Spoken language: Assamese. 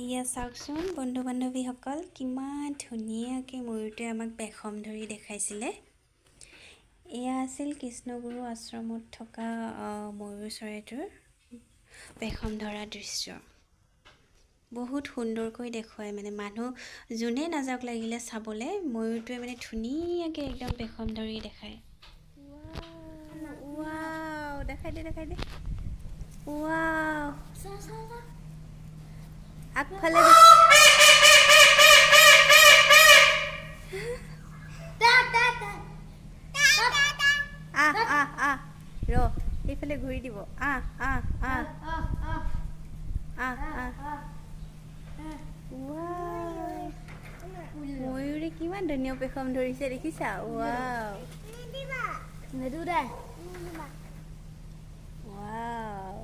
এয়া চাওকচোন বন্ধু বান্ধৱীসকল কিমান ধুনীয়াকৈ ময়ূৰটোৱে আমাক পেখম ধৰি দেখাইছিলে। এয়া আছিল কৃষ্ণগুৰু আশ্ৰমত থকা ময়ূৰ চৰাইটোৰ পেখম ধৰা দৃশ্য। বহুত সুন্দৰকৈ দেখুৱায় মানে মানুহ যোনে নাযাওক লাগিলে চাবলৈ ময়ূৰটোৱে মানে ধুনীয়াকৈ একদম পেখম ধৰি দেখায়। ৱাও দেখাই দে ৱাও আগফালে ৰ এইফালে ঘূৰি দিব ময়ূৰে কিমান ধুনীয়া পেখম ধৰিছে দেখিছা? Wow wow